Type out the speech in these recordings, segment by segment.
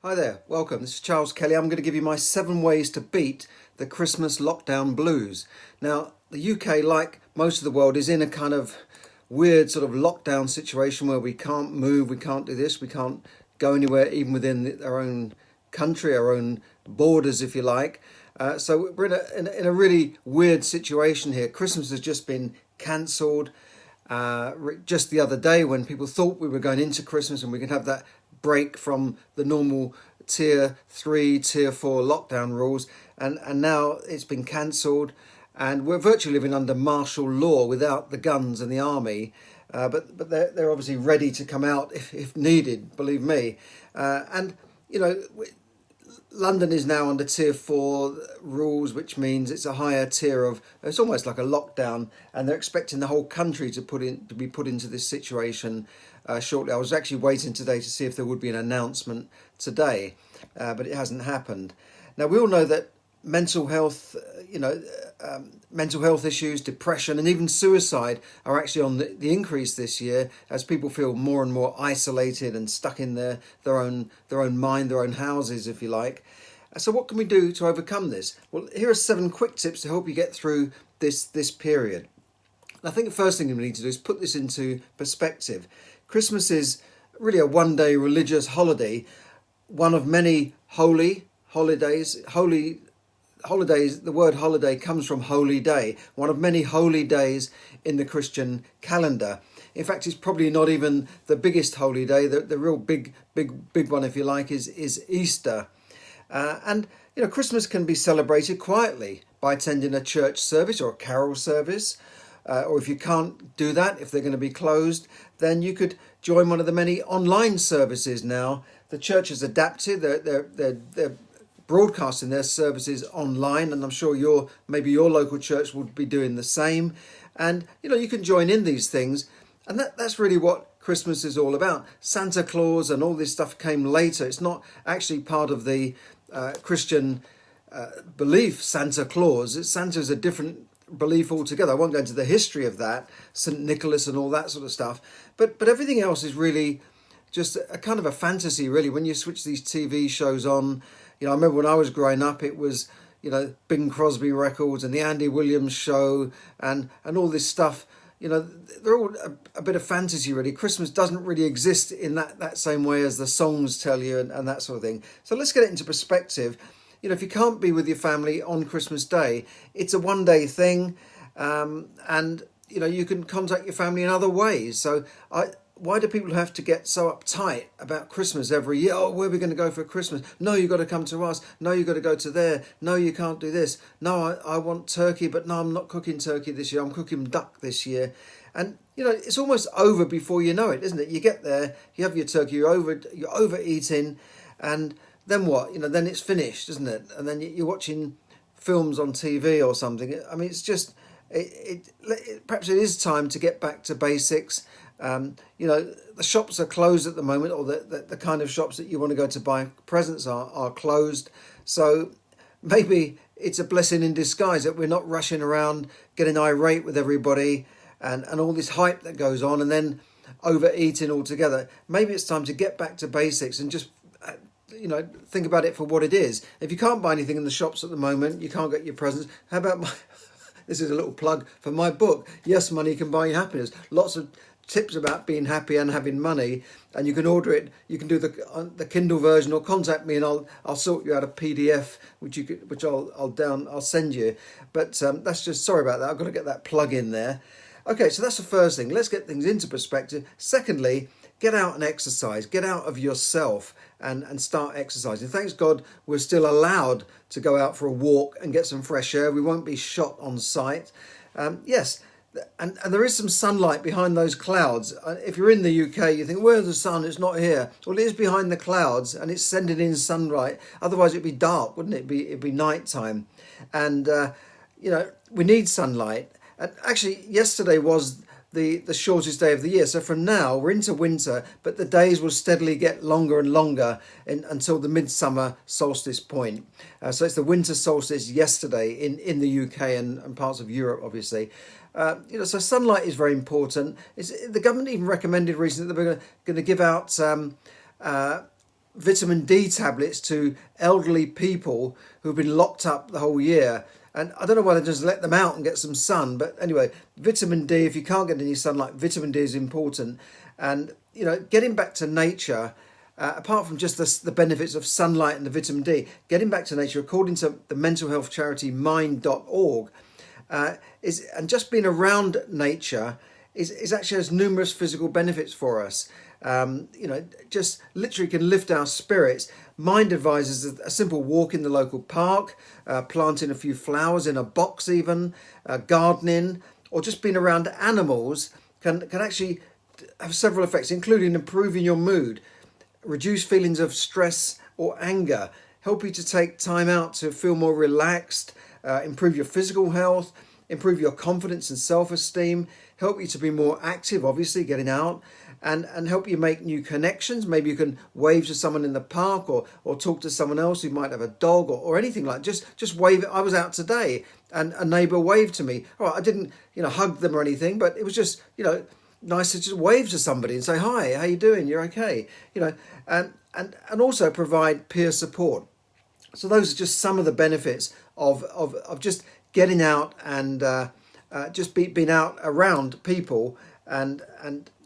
Hi there, welcome. This is Charles Kelly. I'm going to give you my 7 ways to beat the Christmas lockdown blues. Now, the UK, like most of the world, is in a kind of weird sort of lockdown situation where we can't move, we can't do this, we can't go anywhere, even within our own country, our own borders, if you like. So we're in a really weird situation here. Christmas has just been cancelled. Just the other day, when people thought we were going into Christmas and we could have that break from the normal tier 3, tier 4 lockdown rules, and now it's been cancelled, and we're virtually living under martial law without the guns and the army. But they're obviously ready to come out if needed, believe me. And you know, London is now under tier 4 rules, which means it's a higher tier of, it's almost like a lockdown, and they're expecting the whole country to be put into this situation shortly. I was actually waiting today to see if there would be an announcement today, but it hasn't happened. Now, we all know that mental health, mental health issues, depression, and even suicide are actually on the increase this year, as people feel more and more isolated and stuck in their own mind, their own houses, if you like. So what can we do to overcome this? Well, here are 7 quick tips to help you get through this period. And I think the first thing we need to do is put this into perspective. Christmas is really a one-day religious holiday, one of many holy holidays. Holidays, the word holiday comes from holy day, one of many holy days in the Christian calendar. In fact, it's probably not even the biggest holy day. The real big one, if you like, is Easter. And Christmas can be celebrated quietly by attending a church service or a carol service. Or if you can't do that, if they're going to be closed, then you could join one of the many online services now. The church has adapted. They're broadcasting their services online, and I'm sure maybe your local church would be doing the same. And you can join in these things, and that's really what Christmas is all about. Santa Claus and all this stuff came later. It's not actually part of the Christian belief, Santa Claus. Santa's a different belief altogether. I won't go into the history of that, St. Nicholas and all that sort of stuff, but everything else is really just a kind of a fantasy, really. When you switch these TV shows on, I remember when I was growing up, it was Bing Crosby records and the Andy Williams show and all this stuff. They're all a bit of fantasy, really. Christmas doesn't really exist in that same way as the songs tell you and that sort of thing. So let's get it into perspective. If you can't be with your family on Christmas Day, it's a one-day thing, and you can contact your family in other ways. So why do people have to get so uptight about Christmas every year? Oh, where are we going to go for Christmas? No, you've got to come to us. No, you've got to go to there. No, you can't do this. No, I want turkey, but no, I'm not cooking turkey this year. I'm cooking duck this year. And, it's almost over before you know it, isn't it? You get there, you have your turkey, you're overeating, and then what? Then it's finished, isn't it? And then you're watching films on TV or something. I mean, it's just, perhaps it is time to get back to basics. The shops are closed at the moment, or the kind of shops that you want to go to buy presents are closed. So maybe it's a blessing in disguise that we're not rushing around getting irate with everybody and all this hype that goes on and then overeating altogether. Maybe it's time to get back to basics and just think about it for what it is. If you can't buy anything in the shops at the moment, you can't get your presents. How about this is a little plug for my book, Yes, Money Can Buy You Happiness. Lots of tips about being happy and having money, and you can order it. You can do the Kindle version, or contact me and I'll sort you out a PDF which I'll send you. But that's just, sorry about that. I've got to get that plug in there. Okay, so that's the first thing. Let's get things into perspective. Secondly, get out and exercise. Get out of yourself and start exercising. Thanks God we're still allowed to go out for a walk and get some fresh air. We won't be shot on sight. Yes, and there is some sunlight behind those clouds. If you're in the UK, you think, where's the sun? It's not here. Well, it is behind the clouds and it's sending in sunlight. Otherwise, it'd be dark, wouldn't it? It'd be night time. And, we need sunlight. And actually, yesterday was the shortest day of the year. So from now, we're into winter, but the days will steadily get longer and longer until the midsummer solstice point. So it's the winter solstice yesterday in the UK and parts of Europe, obviously. So sunlight is very important. The government even recommended recently that we're going to give out vitamin D tablets to elderly people who've been locked up the whole year. And I don't know whether to just let them out and get some sun. But anyway, vitamin D, if you can't get any sunlight, vitamin D is important. And, getting back to nature, apart from just the benefits of sunlight and the vitamin D, getting back to nature, according to the mental health charity mind.org, and just being around nature is actually has numerous physical benefits for us. Just literally can lift our spirits. Mind advises a simple walk in the local park, planting a few flowers in a box even, gardening, or just being around animals can actually have several effects, including improving your mood, reduce feelings of stress or anger, help you to take time out to feel more relaxed, improve your physical health, improve your confidence and self-esteem, help you to be more active, obviously getting out, and help you make new connections. Maybe you can wave to someone in the park or talk to someone else who might have a dog or anything like that. Just wave. I was out today and a neighbour waved to me. All right, I didn't hug them or anything, but it was just nice to just wave to somebody and say, hi, how you doing? You're okay. And also provide peer support. So those are just some of the benefits of just getting out and just being out around people. And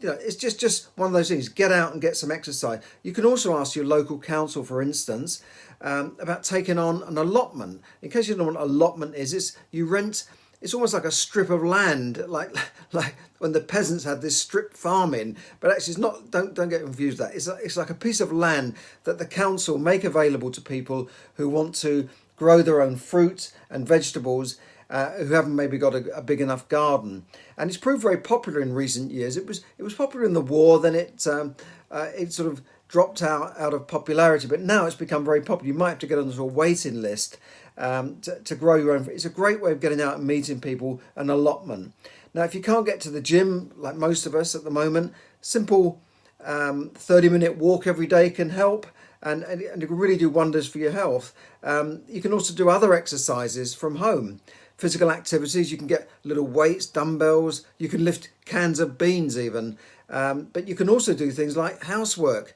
it's just one of those things. Get out and get some exercise. You can also ask your local council, for instance, about taking on an allotment. In case you don't know what allotment is, you rent. It's almost like a strip of land, like when the peasants had this strip farming. But actually, it's not. Don't get confused with that. It's like a piece of land that the council make available to people who want to grow their own fruit and vegetables, who haven't maybe got a big enough garden. And it's proved very popular in recent years. It was popular in the war, then it sort of dropped out of popularity, but now it's become very popular. You might have to get onto a waiting list to grow your own. It's a great way of getting out and meeting people, an allotment. Now, if you can't get to the gym, like most of us at the moment, simple 30-minute walk every day can help. And it can really do wonders for your health. You can also do other exercises from home. Physical activities, you can get little weights, dumbbells, you can lift cans of beans even. But you can also do things like housework.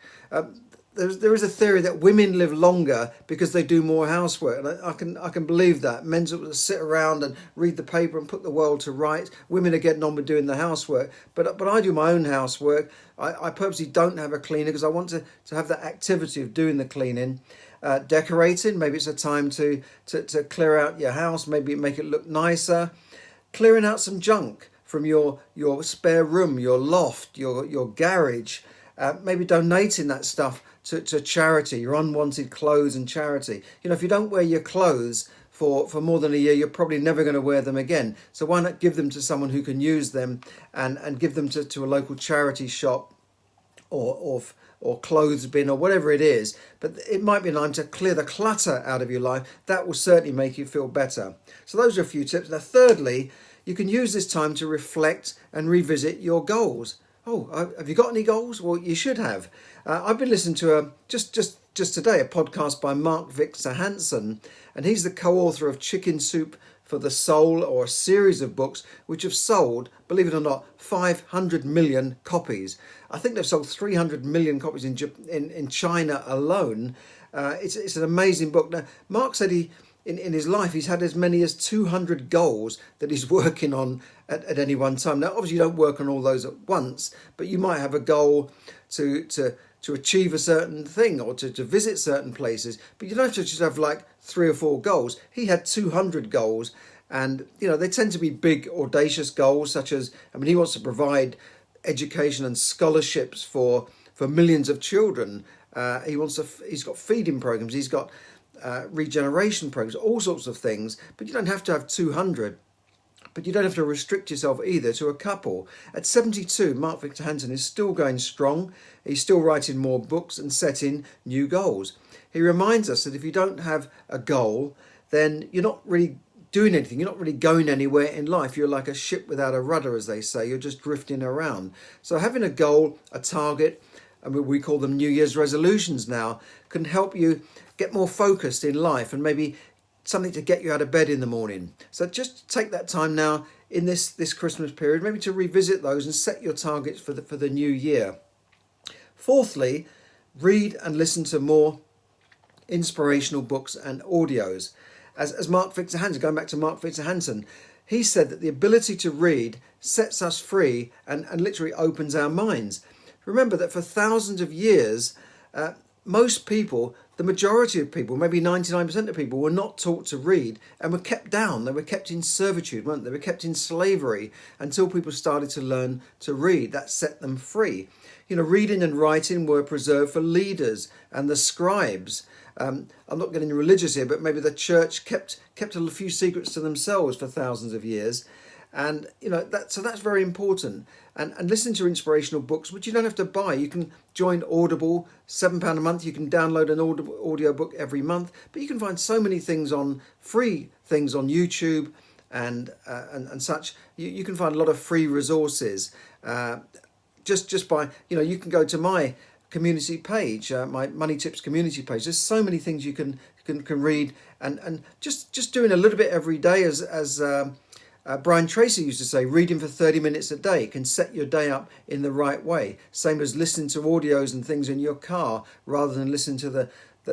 There is a theory that women live longer because they do more housework, and I can believe that. Men sort of sit around and read the paper and put the world to rights. Women are getting on with doing the housework, but I do my own housework. I purposely don't have a cleaner because I want to have that activity of doing the cleaning. Decorating, maybe it's a time to clear out your house, maybe make it look nicer. Clearing out some junk from your spare room, your loft, your garage. Maybe donating that stuff to charity, your unwanted clothes and charity. If you don't wear your clothes for more than a year, you're probably never going to wear them again. So why not give them to someone who can use them and give them to a local charity shop or clothes bin or whatever it is. But it might be time to clear the clutter out of your life. That will certainly make you feel better. So those are a few tips. Now, thirdly, you can use this time to reflect and revisit your goals. Oh, have you got any goals? Well, you should have. I've been listening to just today a podcast by Mark Victor Hansen, and he's the co-author of Chicken Soup for the Soul, or a series of books which have sold, believe it or not, 500 million copies. I think they've sold 300 million copies in China alone. It's an amazing book. Now, Mark said in his life he's had as many as 200 goals that he's working on at any one time. Now, obviously, you don't work on all those at once, but you might have a goal to achieve a certain thing or to visit certain places. But you don't have to just have like 3 or 4 goals. He had 200 goals, and they tend to be big, audacious goals, such as, he wants to provide education and scholarships for millions of children. He's got feeding programs. He's got regeneration programs, all sorts of things. But you don't have to have 200. But you don't have to restrict yourself either to a couple. At 72, Mark Victor Hansen is still going strong. He's still writing more books and setting new goals. He reminds us that if you don't have a goal, then you're not really doing anything. You're not really going anywhere in life. You're like a ship without a rudder, as they say. You're just drifting around. So having a goal, a target, and we call them New Year's resolutions now, can help you get more focused in life and maybe something to get you out of bed in the morning. So just take that time now in this Christmas period, maybe to revisit those and set your targets for the new year. Fourthly, read and listen to more inspirational books and audios. As Mark Victor Hansen, going back to Mark Victor Hansen, he said that the ability to read sets us free and literally opens our minds. Remember that for thousands of years, most people, the majority of people, maybe 99% of people, were not taught to read and were kept down. They were kept in servitude, weren't they? They were kept in slavery until people started to learn to read. That set them free. Reading and writing were preserved for leaders and the scribes. I'm not getting religious here, but maybe the church kept a few secrets to themselves for thousands of years. And that's very important. And listen to inspirational books, which you don't have to buy. You can join Audible, £7 a month. You can download an audio book every month. But you can find so many things free things on YouTube and such. You can find a lot of free resources. Just by you can go to my community page, my Money Tips community page. There's so many things you can read, and just doing a little bit every day, as Brian Tracy used to say, reading for 30 minutes a day can set your day up in the right way. Same as listening to audios and things in your car rather than listening to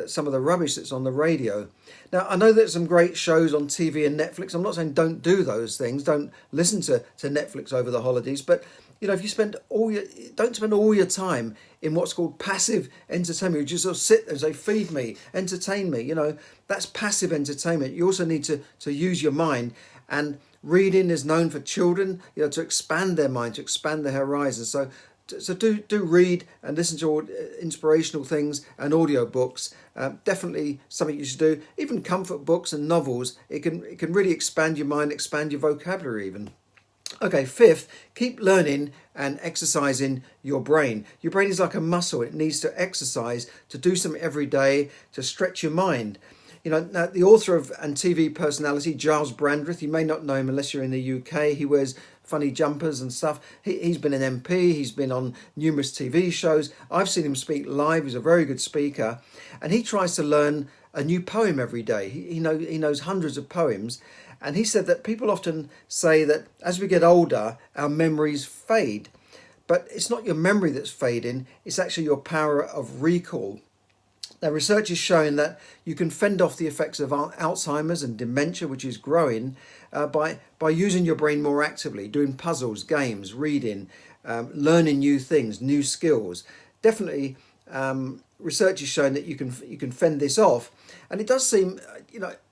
some of the rubbish that's on the radio. Now, I know there's some great shows on TV and Netflix. I'm not saying don't do those things. Don't listen to Netflix over the holidays. But, if you don't spend all your time in what's called passive entertainment. You just sort of sit there and say, feed me, entertain me. That's passive entertainment. You also need to use your mind. And reading is known for children, to expand their mind, to expand their horizons. So do read and listen to inspirational things and audio books. Definitely something you should do. Even comfort books and novels. It can really expand your mind, expand your vocabulary even. Okay, fifth, keep learning and exercising your brain. Your brain is like a muscle. It needs to exercise, to do something every day, to stretch your mind. Now, the author of and TV personality, Giles Brandreth, you may not know him unless you're in the UK. He wears funny jumpers and stuff. He's been an MP. He's been on numerous TV shows. I've seen him speak live. He's a very good speaker. And he tries to learn a new poem every day. He knows hundreds of poems. And he said that people often say that as we get older, our memories fade. But it's not your memory that's fading. It's actually your power of recall. Now, research is showing that you can fend off the effects of Alzheimer's and dementia, which is growing, by using your brain more actively, doing puzzles, games, reading, learning new things, new skills. Definitely, research is showing that you can fend this off. And it does seem,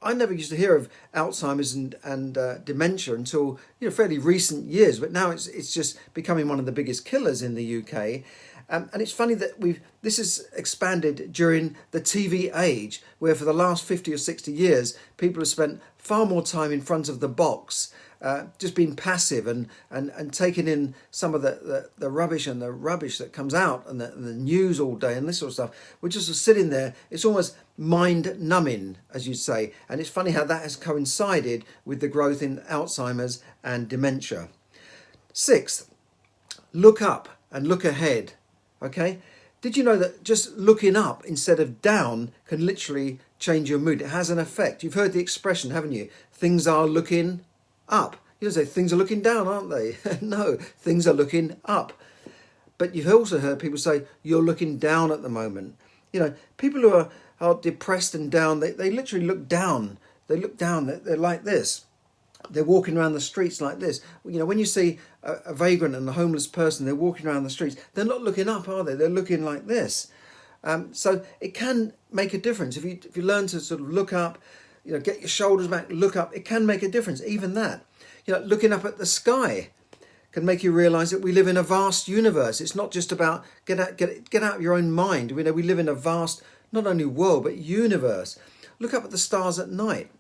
I never used to hear of Alzheimer's and dementia until fairly recent years, but now it's just becoming one of the biggest killers in the UK. And it's funny that this has expanded during the TV age, where for the last 50 or 60 years, people have spent far more time in front of the box, just being passive and taking in some of the rubbish that comes out and the news all day and this sort of stuff. We're just sitting there. It's almost mind numbing, as you'd say. And it's funny how that has coincided with the growth in Alzheimer's and dementia. Sixth, look up and look ahead. Okay, did you know that just looking up instead of down can literally change your mood? It has an effect. You've heard the expression, haven't you? Things are looking up. You don't say things are looking down, aren't they? No, things are looking up. But you've also heard people say you're looking down at the moment. People who are depressed and down, they literally look down. They look down. They're like this. They're walking around the streets like this. When you see a vagrant and a homeless person, they're walking around the streets. They're not looking up, are they? They're looking like this. So it can make a difference if you learn to sort of look up. Get your shoulders back, look up. It can make a difference. Even that. Looking up at the sky can make you realise that we live in a vast universe. It's not just about get out of your own mind. We live in a vast, not only world but universe. Look up at the stars at night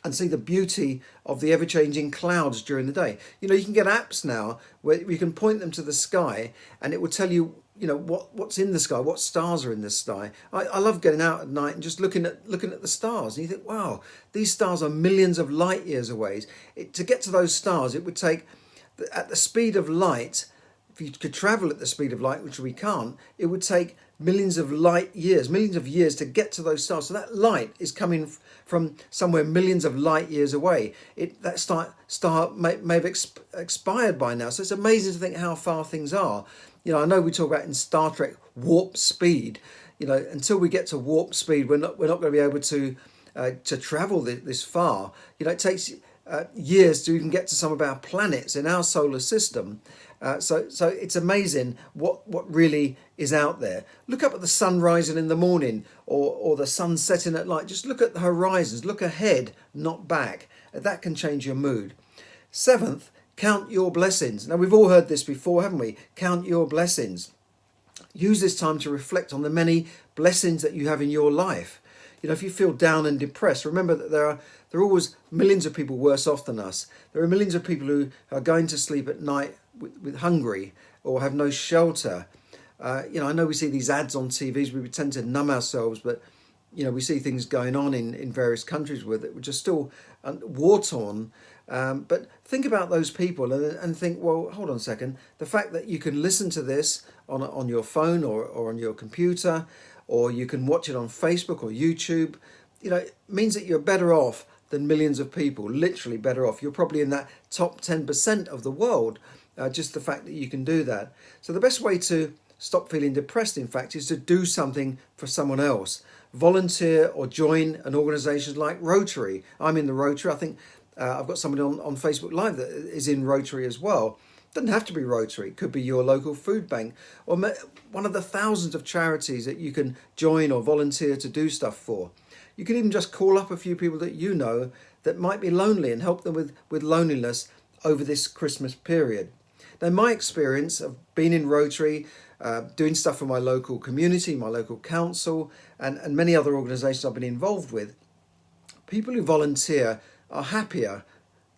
and see the beauty of the ever-changing clouds during the day. You can get apps now where you can point them to the sky and it will tell you, what's in the sky, what stars are in the sky. I love getting out at night and just looking at the stars. And you think, wow, these stars are millions of light years away. To get to those stars, it would take, at the speed of light, if you could travel at the speed of light, which we can't, it would take millions of years to get to those stars. So that light is coming from somewhere millions of light years away. That star may have expired by now. So it's amazing to think how far things are. I know we talk about in Star Trek warp speed. Until we get to warp speed, we're not going to be able to travel this far. It takes years to even get to some of our planets in our solar system. So it's amazing what really is out there. Look up at the sun rising in the morning, or the sun setting at night. Just look at the horizons. Look ahead, not back. That can change your mood. Seventh, count your blessings. Now, we've all heard this before, haven't we? Count your blessings. Use this time to reflect on the many blessings that you have in your life. If you feel down and depressed, remember that there are always millions of people worse off than us. There are millions of people who are going to sleep at night with hungry, or have no shelter. I know we see these ads on TVs. We tend to numb ourselves, but we see things going on in various countries which are still war torn. But think about those people and think, well, hold on a second. The fact that you can listen to this on your phone or on your computer, or you can watch it on Facebook or YouTube, it means that you're better off than millions of people, literally better off. You're probably in that top 10% of the world, just the fact that you can do that. So the best way to stop feeling depressed, in fact, is to do something for someone else. Volunteer or join an organisation like Rotary. I'm in the Rotary. I think I've got somebody on Facebook Live that is in Rotary as well. Doesn't have to be Rotary. It could be your local food bank, or one of the thousands of charities that you can join or volunteer to do stuff for. You can even just call up a few people that you know that might be lonely and help them with loneliness over this Christmas period. Now, my experience of being in Rotary, doing stuff for my local community, my local council, and many other organisations I've been involved with, people who volunteer are happier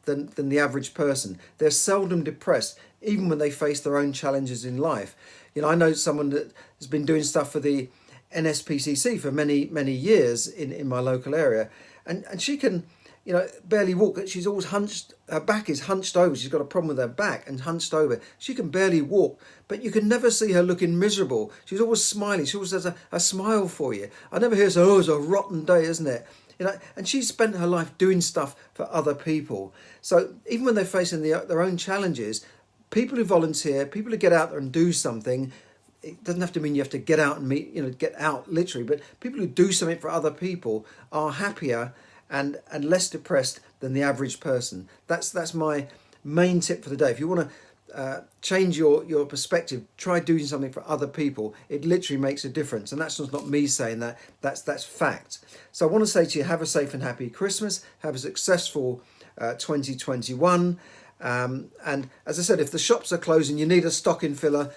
than the average person. They're seldom depressed, even when they face their own challenges in life. I know someone that has been doing stuff for the NSPCC for many, many years in my local area, and she can, barely walk. She's always hunched. Her back is hunched over. She's got a problem with her back and hunched over. She can barely walk, but you can never see her looking miserable. She's always smiling. She always has a smile for you. I never hear her say, "Oh, it's a rotten day, isn't it?" And she's spent her life doing stuff for other people. So even when they're facing their own challenges, people who volunteer, people who get out there and do something, it doesn't have to mean you have to get out and get out literally, but people who do something for other people are happier and less depressed than the average person. That's my main tip for the day. If you want to change your perspective, try doing something for other people. It literally makes a difference, and that's just not me saying that. That's fact. So I want to say to you, have a safe and happy Christmas. Have a successful 2021. And as I said, if the shops are closing, you need a stocking filler.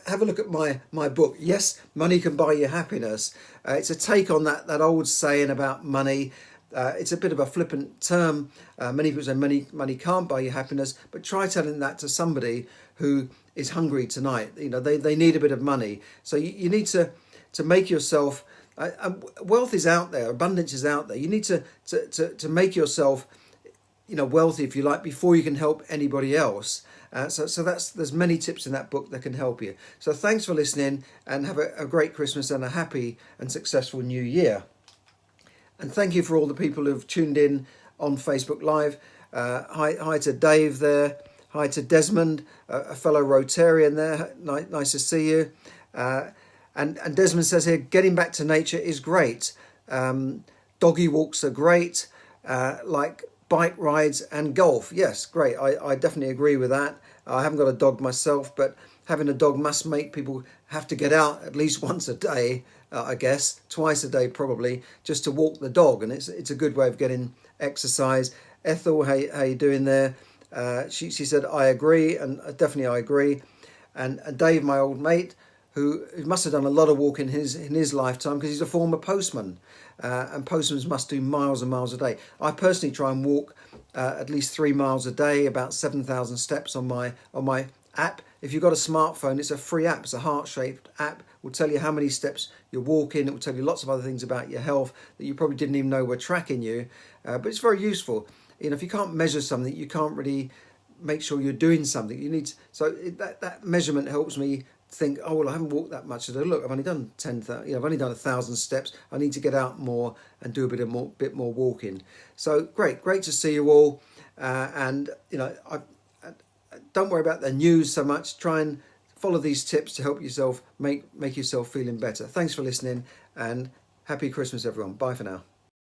Have a look at my book. Yes, money can buy you happiness. It's a take on that old saying about money. It's a bit of a flippant term. Many people say money can't buy you happiness, but try telling that to somebody who is hungry tonight. They need a bit of money. So you need to make yourself. Wealth is out there. Abundance is out there. You need to make yourself, wealthy, if you like, before you can help anybody else. So there's many tips in that book that can help you. So thanks for listening, and have a great Christmas and a happy and successful New Year. And thank you for all the people who've tuned in on Facebook Live. Hi to Dave there. Hi to Desmond, a fellow Rotarian there. Nice to see you. And Desmond says here, getting back to nature is great. Doggy walks are great, like bike rides and golf. Yes, great. I definitely agree with that. I haven't got a dog myself, but having a dog must make people have to get out at least once a day, I guess, twice a day probably, just to walk the dog. And it's a good way of getting exercise. Ethel, how you doing there? She said, I agree, and definitely I agree. And Dave, my old mate, who must have done a lot of walking in his lifetime, because he's a former postman, and postmen must do miles and miles a day. I personally try and walk at least 3 miles a day, about 7,000 steps on my app. If you've got a smartphone, it's a free app. It's a heart-shaped app. It will tell you how many steps you're walking. It will tell you lots of other things about your health that you probably didn't even know were tracking you. But it's very useful. If you can't measure something, you can't really make sure you're doing something. That measurement helps me think, oh, well, I haven't walked that much today. Look, I've only done 10,000, I've only done 1,000 steps. I need to get out more and do a bit more walking. So great to see you all. And don't worry about the news so much. Try and follow these tips to help yourself make yourself feeling better. Thanks for listening, and happy Christmas, everyone. Bye for now.